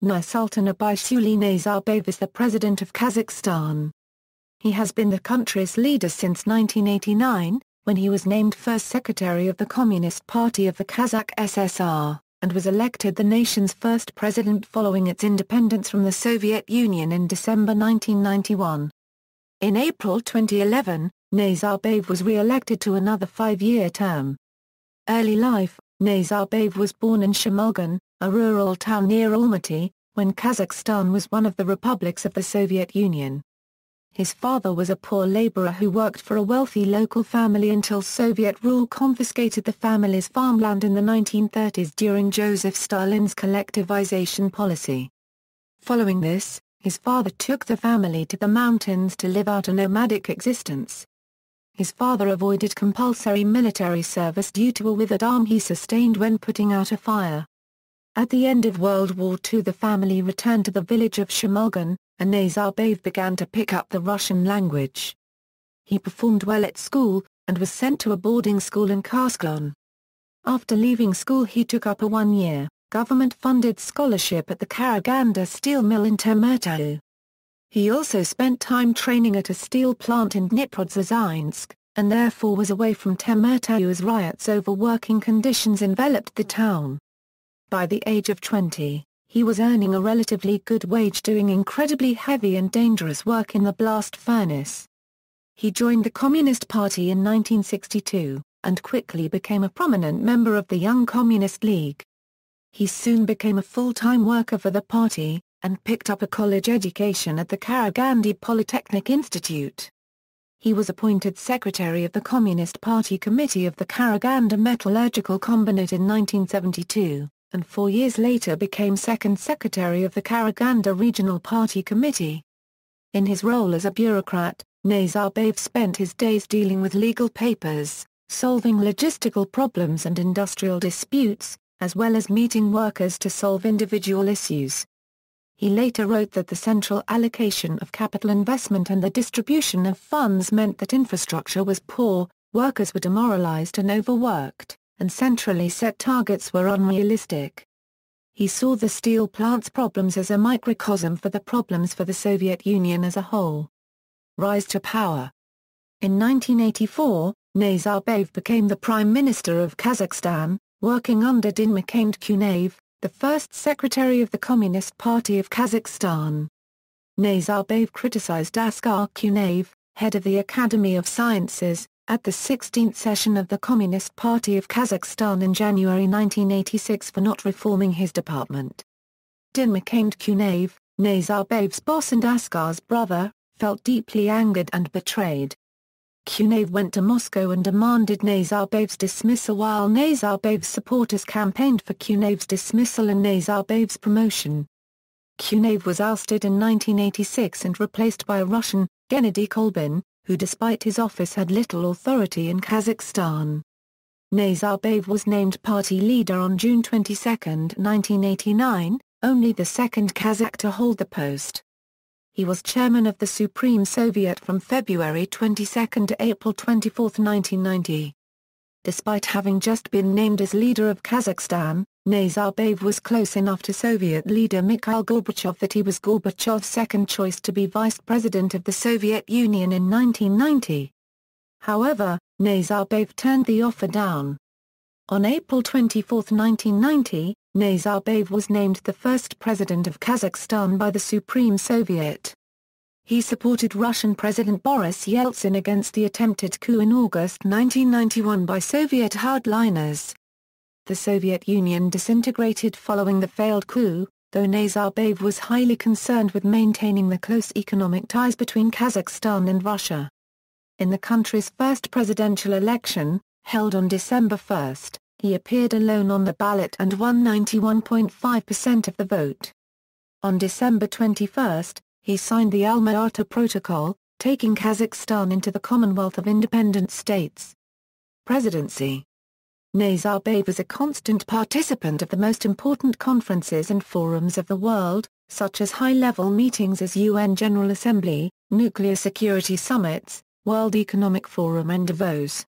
Nursultan Äbishuly Nazarbayev is the President of Kazakhstan. He has been the country's leader since 1989, when he was named first Secretary of the Communist Party of the Kazakh SSR, and was elected the nation's first president following its independence from the Soviet Union in December 1991. In April 2011, Nazarbayev was re-elected to another 5-year term. Early life: Nazarbayev was born in Shemulgan, a rural town near Almaty, when Kazakhstan was one of the republics of the Soviet Union. His father was a poor laborer who worked for a wealthy local family until Soviet rule confiscated the family's farmland in the 1930s during Joseph Stalin's collectivization policy. Following this, his father took the family to the mountains to live out a nomadic existence. His father avoided compulsory military service due to a withered arm he sustained when putting out a fire. At the end of World War II, the family returned to the village of Shemulgan, and Nazarbayev began to pick up the Russian language. He performed well at school, and was sent to a boarding school in Kazakh. After leaving school, he took up a 1-year, government-funded scholarship at the Karaganda steel mill in Temirtau. He also spent time training at a steel plant in Dniprodzerzhinsk, and therefore was away from Temirtau as riots over working conditions enveloped the town. By the age of 20, he was earning a relatively good wage doing incredibly heavy and dangerous work in the blast furnace. He joined the Communist Party in 1962, and quickly became a prominent member of the Young Communist League. He soon became a full-time worker for the party, and picked up a college education at the Karaganda Polytechnic Institute. He was appointed secretary of the Communist Party Committee of the Karaganda Metallurgical Combinate in 1972. And 4 years later became second secretary of the Karaganda Regional Party Committee. In his role as a bureaucrat, Nazarbayev spent his days dealing with legal papers, solving logistical problems and industrial disputes, as well as meeting workers to solve individual issues. He later wrote that the central allocation of capital investment and the distribution of funds meant that infrastructure was poor, workers were demoralized and overworked, and centrally set targets were unrealistic. He saw the steel plant's problems as a microcosm for the problems for the Soviet Union as a whole. Rise to power. In 1984, Nazarbayev became the Prime Minister of Kazakhstan, working under Dinmukhamed Kunayev, the first secretary of the Communist Party of Kazakhstan. Nazarbayev criticized Askar Kunayev, head of the Academy of Sciences, at the 16th session of the Communist Party of Kazakhstan in January 1986 for not reforming his department. Dinmukhamed Kunayev, Nazarbayev's boss and Askar's brother, felt deeply angered and betrayed. Kunayev went to Moscow and demanded Nazarbayev's dismissal while Nazarbayev's supporters campaigned for Kunayev's dismissal and Nazarbayev's promotion. Kunayev was ousted in 1986 and replaced by a Russian, Gennady Kolbin, who despite his office had little authority in Kazakhstan. Nazarbayev was named party leader on June 22, 1989, only the second Kazakh to hold the post. He was chairman of the Supreme Soviet from February 22 to April 24, 1990. Despite having just been named as leader of Kazakhstan, Nazarbayev was close enough to Soviet leader Mikhail Gorbachev that he was Gorbachev's second choice to be vice president of the Soviet Union in 1990. However, Nazarbayev turned the offer down. On April 24, 1990, Nazarbayev was named the first president of Kazakhstan by the Supreme Soviet. He supported Russian President Boris Yeltsin against the attempted coup in August 1991 by Soviet hardliners. The Soviet Union disintegrated following the failed coup, though Nazarbayev was highly concerned with maintaining the close economic ties between Kazakhstan and Russia. In the country's first presidential election, held on December 1, he appeared alone on the ballot and won 91.5% of the vote. On December 21, he signed the Alma-Ata Protocol, taking Kazakhstan into the Commonwealth of Independent States. Presidency. Nazarbayev is a constant participant of the most important conferences and forums of the world, such as high-level meetings as UN General Assembly, Nuclear Security Summits, World Economic Forum and Davos.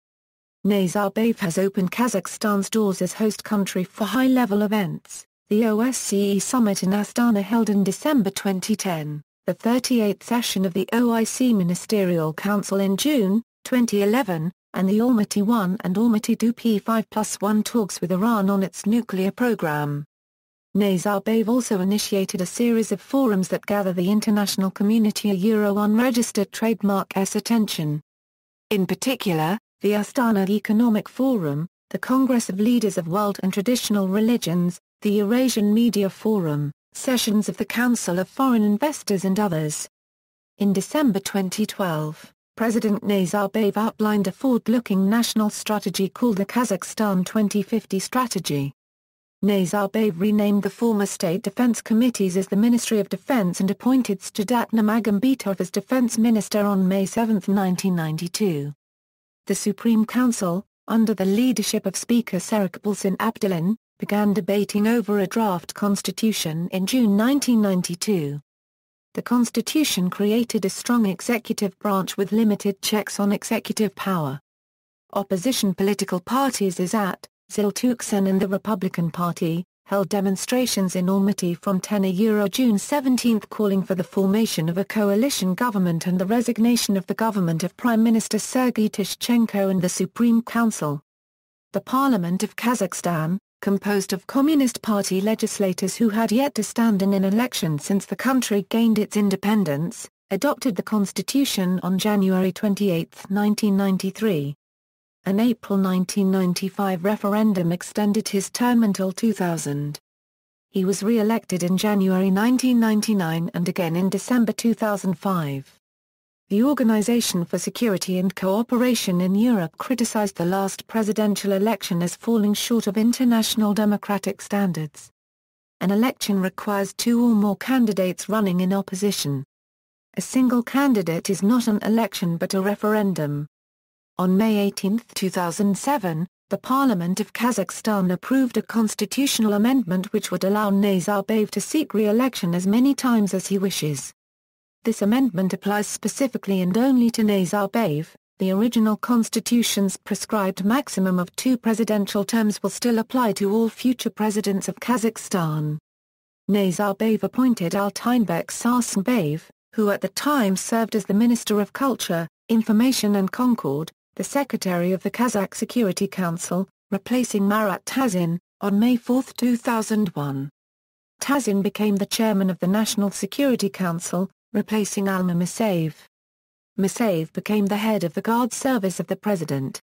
Nazarbayev has opened Kazakhstan's doors as host country for high-level events, The OSCE Summit in Astana held in December 2010, the 38th session of the OIC Ministerial Council in June 2011, and the Almaty 1 and Almaty 2 P5+1 talks with Iran on its nuclear program. Nazarbayev also initiated a series of forums that gather the international community on registered trademark's attention. In particular, the Astana Economic Forum, the Congress of Leaders of World and Traditional Religions, the Eurasian Media Forum, sessions of the Council of Foreign Investors and others. In December 2012, President Nazarbayev outlined a forward-looking national strategy called the Kazakhstan 2050 Strategy. Nazarbayev renamed the former State Defense Committees as the Ministry of Defense and appointed Sadat Nursultan as Defense Minister on May 7, 1992. The Supreme Council, under the leadership of Speaker Serikbolsun Abdulin, began debating over a draft constitution in June 1992. The constitution created a strong executive branch with limited checks on executive power. Opposition political parties Ziltuksan and the Republican Party, held demonstrations in Almaty from June 17 calling for the formation of a coalition government and the resignation of the government of Prime Minister Sergei Tishchenko and the Supreme Council. The Parliament of Kazakhstan, composed of Communist Party legislators who had yet to stand in an election since the country gained its independence, adopted the constitution on January 28, 1993. An April 1995 referendum extended his term until 2000. He was re-elected in January 1999 and again in December 2005. The Organization for Security and Cooperation in Europe criticized the last presidential election as falling short of international democratic standards. An election requires two or more candidates running in opposition. A single candidate is not an election but a referendum. On May 18, 2007, the Parliament of Kazakhstan approved a constitutional amendment which would allow Nazarbayev to seek re-election as many times as he wishes. This amendment applies specifically and only to Nazarbayev. The original constitution's prescribed maximum of 2 presidential terms will still apply to all future presidents of Kazakhstan. Nazarbayev appointed Altinbek Sarsanbayev, who at the time served as the Minister of Culture, Information and Concord, the Secretary of the Kazakh Security Council, replacing Marat Tazin, on May 4, 2001. Tazin became the chairman of the National Security Council, replacing Alma Musaev. Musaev became the head of the Guard Service of the President.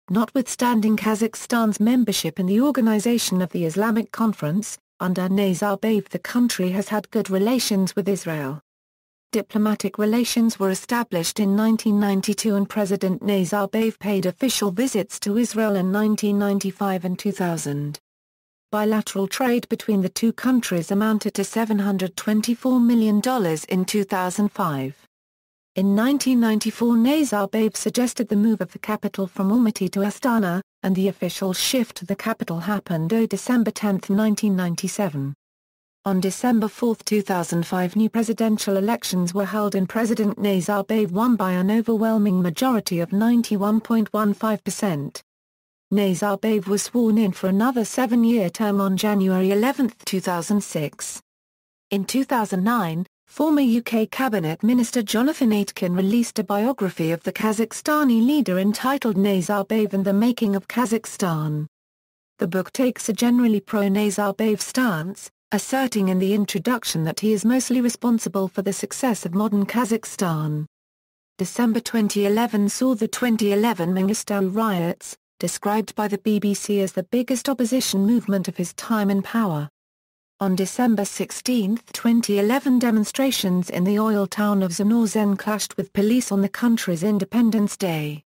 Notwithstanding Kazakhstan's membership in the Organization of the Islamic Conference, under Nazarbayev the country has had good relations with Israel. Diplomatic relations were established in 1992 and President Nazarbayev paid official visits to Israel in 1995 and 2000. Bilateral trade between the two countries amounted to $724 million in 2005. In 1994 Nazarbayev suggested the move of the capital from Almaty to Astana, and the official shift to the capital happened on December 10, 1997. On December 4, 2005 new presidential elections were held and President Nazarbayev won by an overwhelming majority of 91.15%. Nazarbayev was sworn in for another 7-year term on January 11, 2006. In 2009, former UK Cabinet Minister Jonathan Aitken released a biography of the Kazakhstani leader entitled Nazarbayev and the Making of Kazakhstan. The book takes a generally pro-Nazarbayev stance, asserting in the introduction that he is mostly responsible for the success of modern Kazakhstan. December 2011 saw the 2011 Mangistau riots, described by the BBC as the biggest opposition movement of his time in power. On December 16, 2011 demonstrations in the oil town of Zhanaozen clashed with police on the country's Independence Day.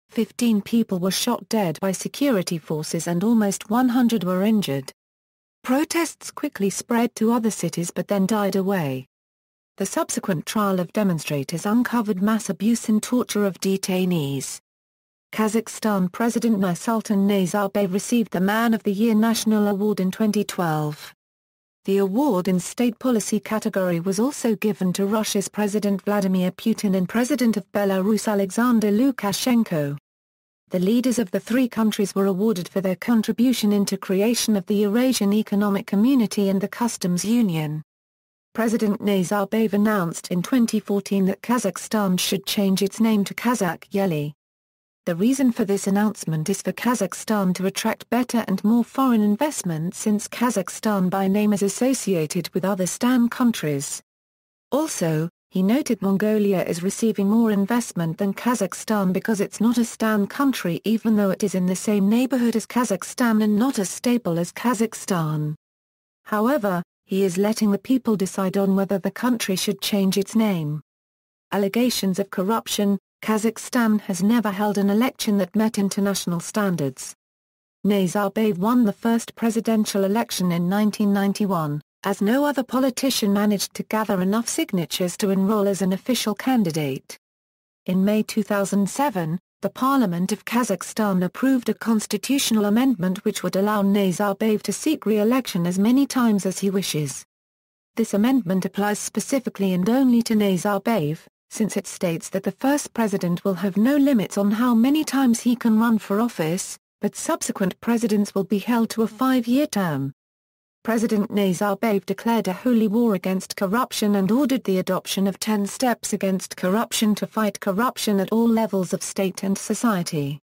15 people were shot dead by security forces and almost 100 were injured. Protests quickly spread to other cities but then died away. The subsequent trial of demonstrators uncovered mass abuse and torture of detainees. Kazakhstan President Nursultan Nazarbayev received the Man of the Year National Award in 2012. The award in state policy category was also given to Russia's President Vladimir Putin and President of Belarus Alexander Lukashenko. the leaders of the three countries were awarded for their contribution into creation of the Eurasian Economic Community and the Customs Union. President Nazarbayev announced in 2014 that Kazakhstan should change its name to Kazakh SSR. The reason for this announcement is for Kazakhstan to attract better and more foreign investment, since Kazakhstan by name is associated with other STAN countries. Also, he noted Mongolia is receiving more investment than Kazakhstan because it's not a STAN country, even though it is in the same neighborhood as Kazakhstan and not as stable as Kazakhstan. However, he is letting the people decide on whether the country should change its name. Allegations of corruption. Kazakhstan has never held an election that met international standards. Nazarbayev won the first presidential election in 1991, as no other politician managed to gather enough signatures to enroll as an official candidate. In May 2007, the Parliament of Kazakhstan approved a constitutional amendment which would allow Nazarbayev to seek re-election as many times as he wishes. This amendment applies specifically and only to Nazarbayev, since it states that the first president will have no limits on how many times he can run for office, but subsequent presidents will be held to a 5-year term. President Nazarbayev declared a holy war against corruption and ordered the adoption of 10 steps against corruption to fight corruption at all levels of state and society.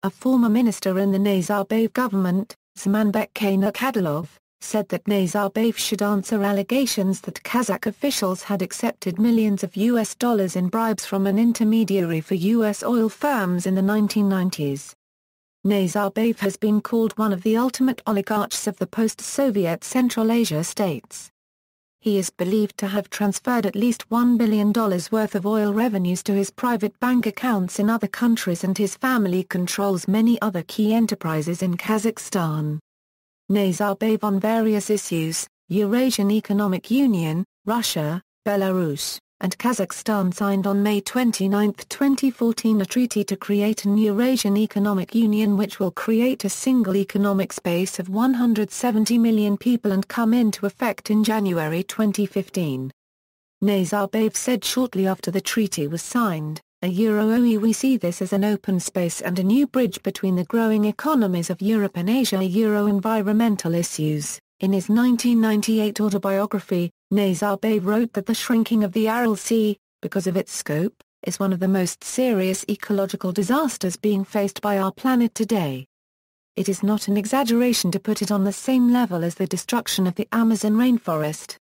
A former minister in the Nazarbayev government, Zmanbek Kadylov, said that Nazarbayev should answer allegations that Kazakh officials had accepted millions of US dollars in bribes from an intermediary for US oil firms in the 1990s. Nazarbayev has been called one of the ultimate oligarchs of the post-Soviet Central Asia states. He is believed to have transferred at least $1 billion worth of oil revenues to his private bank accounts in other countries, and his family controls many other key enterprises in Kazakhstan. Nazarbayev on various issues, Eurasian Economic Union, Russia, Belarus, and Kazakhstan signed on May 29, 2014 a treaty to create an Eurasian Economic Union which will create a single economic space of 170 million people and come into effect in January 2015. Nazarbayev said shortly after the treaty was signed, we see this as an open space and a new bridge between the growing economies of Europe and Asia. Environmental issues. In his 1998 autobiography, Nazarbayev wrote that the shrinking of the Aral Sea, because of its scope, is one of the most serious ecological disasters being faced by our planet today. It is not an exaggeration to put it on the same level as the destruction of the Amazon rainforest.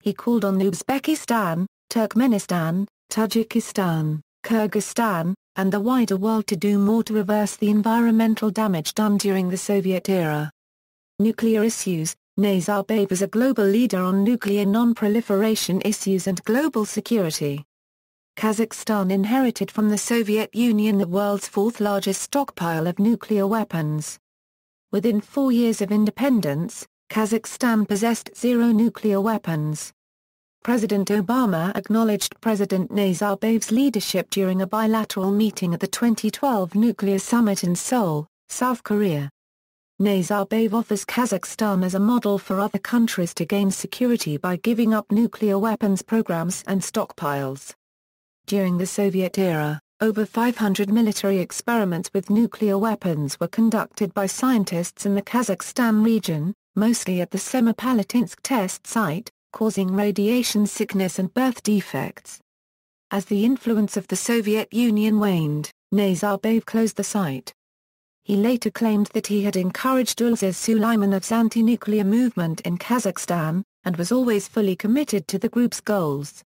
He called on Uzbekistan, Turkmenistan, Tajikistan, Kyrgyzstan, and the wider world to do more to reverse the environmental damage done during the Soviet era. Nuclear issues. Nazarbayev is a global leader on nuclear non-proliferation issues and global security. Kazakhstan inherited from the Soviet Union the world's fourth-largest stockpile of nuclear weapons. Within 4 years of independence, Kazakhstan possessed 0 nuclear weapons. President Obama acknowledged President Nazarbayev's leadership during a bilateral meeting at the 2012 nuclear summit in Seoul, South Korea. Nazarbayev offers Kazakhstan as a model for other countries to gain security by giving up nuclear weapons programs and stockpiles. During the Soviet era, over 500 military experiments with nuclear weapons were conducted by scientists in the Kazakhstan region, mostly at the Semipalatinsk test site, causing radiation sickness and birth defects. As the influence of the Soviet Union waned, Nazarbayev closed the site. He later claimed that he had encouraged Ulzaz Suleymanov's anti-nuclear movement in Kazakhstan, and was always fully committed to the group's goals.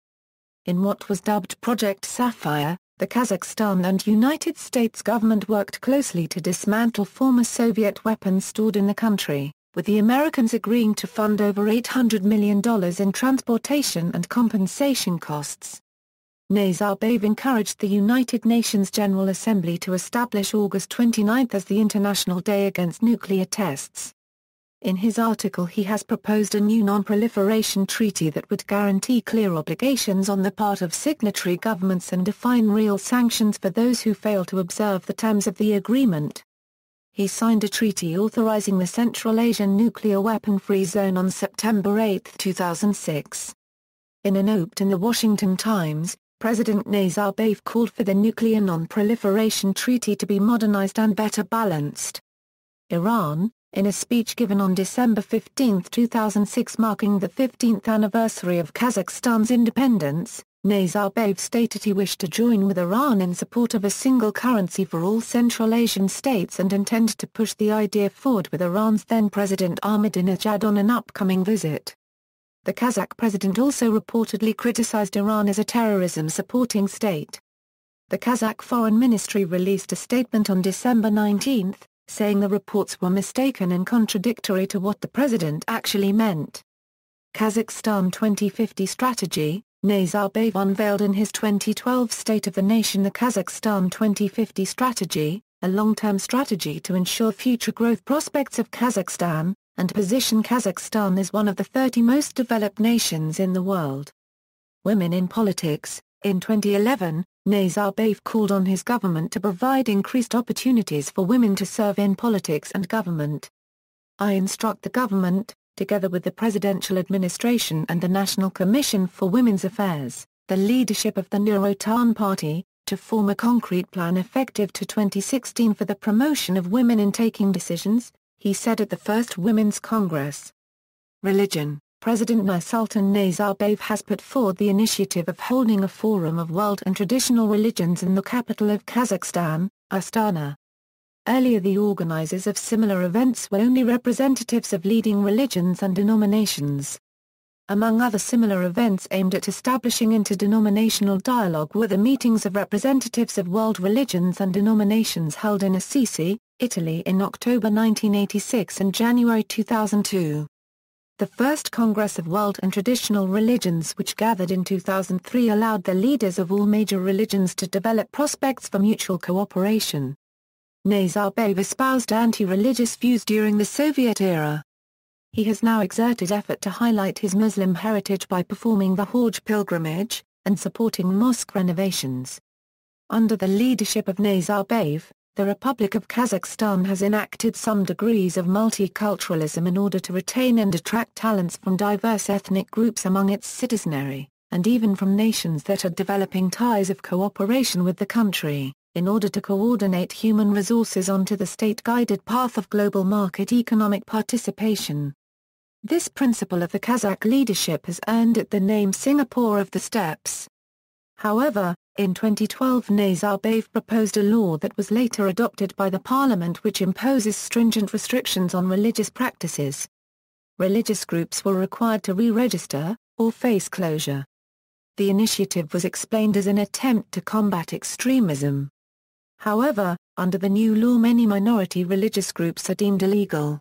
In what was dubbed Project Sapphire, the Kazakhstan and United States government worked closely to dismantle former Soviet weapons stored in the country, with the Americans agreeing to fund over $800 million in transportation and compensation costs. Nazarbayev encouraged the United Nations General Assembly to establish August 29 as the International Day Against Nuclear Tests. In his article he has proposed a new non-proliferation treaty that would guarantee clear obligations on the part of signatory governments and define real sanctions for those who fail to observe the terms of the agreement. He signed a treaty authorizing the Central Asian Nuclear Weapon-Free Zone on September 8, 2006. In a note in the Washington Times, President Nazarbayev called for the Nuclear Non-Proliferation Treaty to be modernized and better balanced. Iran, in a speech given on December 15, 2006 marking the 15th anniversary of Kazakhstan's independence, Nazarbayev stated he wished to join with Iran in support of a single currency for all Central Asian states and intended to push the idea forward with Iran's then-President Ahmadinejad on an upcoming visit. The Kazakh president also reportedly criticized Iran as a terrorism-supporting state. The Kazakh Foreign Ministry released a statement on December 19, saying the reports were mistaken and contradictory to what the president actually meant. Kazakhstan 2050 Strategy. Nazarbayev unveiled in his 2012 State of the Nation the Kazakhstan 2050 Strategy, a long-term strategy to ensure future growth prospects of Kazakhstan, and position Kazakhstan as one of the 30 most developed nations in the world. Women in politics. In 2011, Nazarbayev called on his government to provide increased opportunities for women to serve in politics and government. I instruct the government, together with the Presidential Administration and the National Commission for Women's Affairs, the leadership of the Nursultan Party, to form a concrete plan effective to 2016 for the promotion of women in taking decisions, he said at the First Women's Congress. Religion. President Nursultan Nazarbayev has put forward the initiative of holding a forum of world and traditional religions in the capital of Kazakhstan, Astana. Earlier the organizers of similar events were only representatives of leading religions and denominations. Among other similar events aimed at establishing interdenominational dialogue were the meetings of representatives of world religions and denominations held in Assisi, Italy in October 1986 and January 2002. The first Congress of World and Traditional Religions which gathered in 2003 allowed the leaders of all major religions to develop prospects for mutual cooperation. Nazarbayev espoused anti-religious views during the Soviet era. He has now exerted effort to highlight his Muslim heritage by performing the Hajj pilgrimage, and supporting mosque renovations. Under the leadership of Nazarbayev, the Republic of Kazakhstan has enacted some degrees of multiculturalism in order to retain and attract talents from diverse ethnic groups among its citizenry, and even from nations that are developing ties of cooperation with the country, in order to coordinate human resources onto the state-guided path of global market economic participation. This principle of the Kazakh leadership has earned it the name Singapore of the Steppes. However, in 2012 Nazarbayev proposed a law that was later adopted by the parliament which imposes stringent restrictions on religious practices. Religious groups were required to re-register, or face closure. The initiative was explained as an attempt to combat extremism. However, under the new law many minority religious groups are deemed illegal.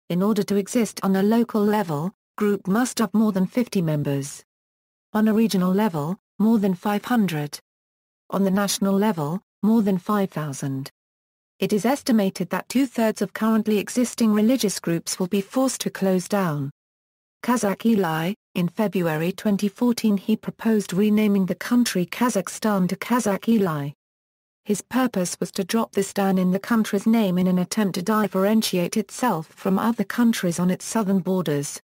In order to exist on a local level, group must have more than 50 members. On a regional level, more than 500. On the national level, more than 5,000. It is estimated that two-thirds of currently existing religious groups will be forced to close down. Kazakh in February 2014 he proposed renaming the country Kazakhstan to Kazakh. His purpose was to drop the stan in the country's name in an attempt to differentiate itself from other countries on its southern borders.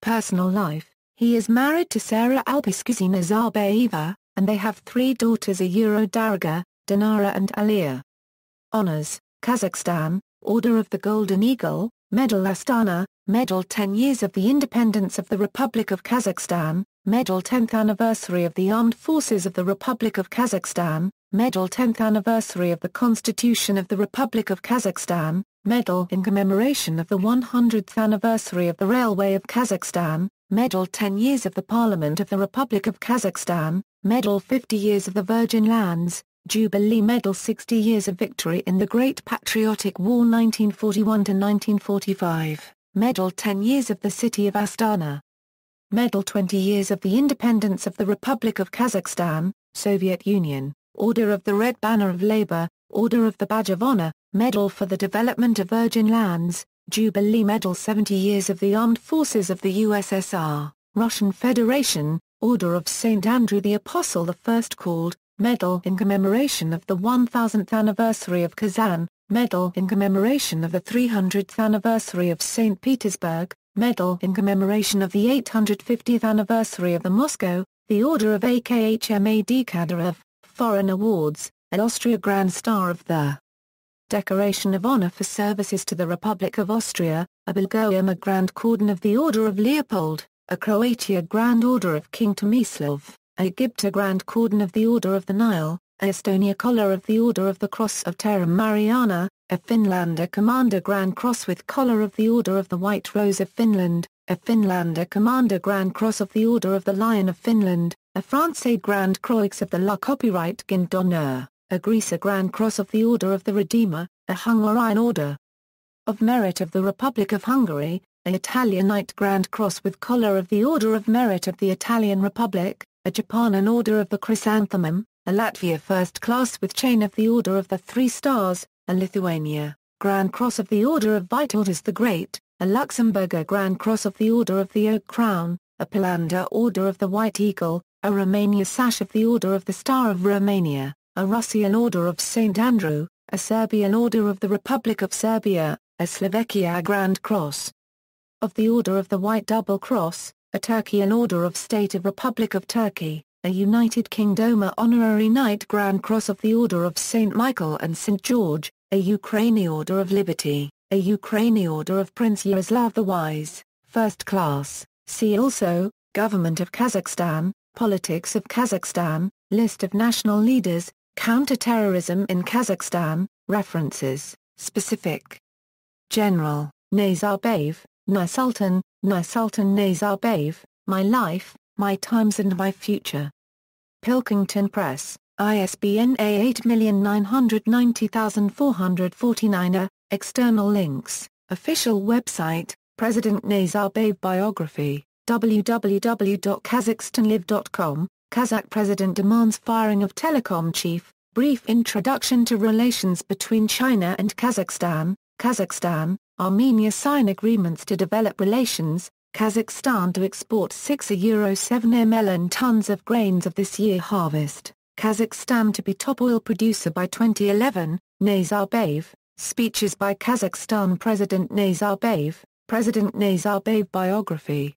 Personal life. He is married to Sarah Äbishuly Nazarbayev, and they have 3 daughters Dariga, Dinara and Aliya. Honors. Kazakhstan, Order of the Golden Eagle, Medal Astana, Medal 10 Years of the Independence of the Republic of Kazakhstan, Medal 10th Anniversary of the Armed Forces of the Republic of Kazakhstan, Medal 10th Anniversary of the Constitution of the Republic of Kazakhstan, Medal in commemoration of the 100th Anniversary of the Railway of Kazakhstan, Medal 10 Years of the Parliament of the Republic of Kazakhstan, Medal 50 Years of the Virgin Lands, Jubilee Medal 60 Years of Victory in the Great Patriotic War 1941–1945, Medal 10 Years of the City of Astana. Medal 20 Years of the Independence of the Republic of Kazakhstan, Soviet Union, Order of the Red Banner of Labour, Order of the Badge of Honor, Medal for the Development of Virgin Lands, Jubilee Medal 70 Years of the Armed Forces of the USSR, Russian Federation, Order of St. Andrew the Apostle I called, Medal in commemoration of the 1000th Anniversary of Kazan, Medal in commemoration of the 300th Anniversary of St. Petersburg, Medal in commemoration of the 850th Anniversary of the Moscow, the Order of Akhmad Kadyrov, Foreign Awards, Austria Grand Star of the Decoration of Honor for Services to the Republic of Austria, a Bulgaria Grand Cordon of the Order of Leopold, a Croatia Grand Order of King Tomislav, a Egypt Grand Cordon of the Order of the Nile, a Estonia Collar of the Order of the Cross of Terra Mariana, a Finlander Commander Grand Cross with Collar of the Order of the White Rose of Finland, a Finlander Commander Grand Cross of the Order of the Lion of Finland, a Français Grand Croix of the La Copyright Guide d'Honneur, a Greece Grand Cross of the Order of the Redeemer, a Hungarian Order of Merit of the Republic of Hungary, a Italianate Grand Cross with Collar of the Order of Merit of the Italian Republic, a Japan Order of the Chrysanthemum, a Latvia First Class with Chain of the Order of the Three Stars, a Lithuania Grand Cross of the Order of Vytautas the Great, a Luxembourg Grand Cross of the Order of the Oak Crown, a Polander Order of the White Eagle, a Romania Sash of the Order of the Star of Romania, a Russian Order of St. Andrew, a Serbian Order of the Republic of Serbia, a Slovakia Grand Cross of the Order of the White Double Cross, a Turkian Order of State of Republic of Turkey, a United Kingdom Honorary Knight Grand Cross of the Order of St. Michael and St. George, a Ukrainian Order of Liberty, a Ukrainian Order of Prince Yaroslav the Wise, First Class. See also, Government of Kazakhstan, Politics of Kazakhstan, List of national leaders, Counter-terrorism in Kazakhstan, References, Specific. General, Nazarbayev, Nursultan Nazarbayev, My Life, My Times and My Future. Pilkington Press, ISBN A8990449. External links, Official website, President Nazarbayev Biography, www.kazakhstanlive.com, Kazakh President demands firing of Telecom Chief, Brief Introduction to Relations between China and Kazakhstan, Kazakhstan, Armenia sign agreements to develop relations, Kazakhstan to export 6.7 million tons of grains of this year harvest, Kazakhstan to be top oil producer by 2011, Nazarbayev, speeches by Kazakhstan President Nazarbayev, President Nazarbayev biography.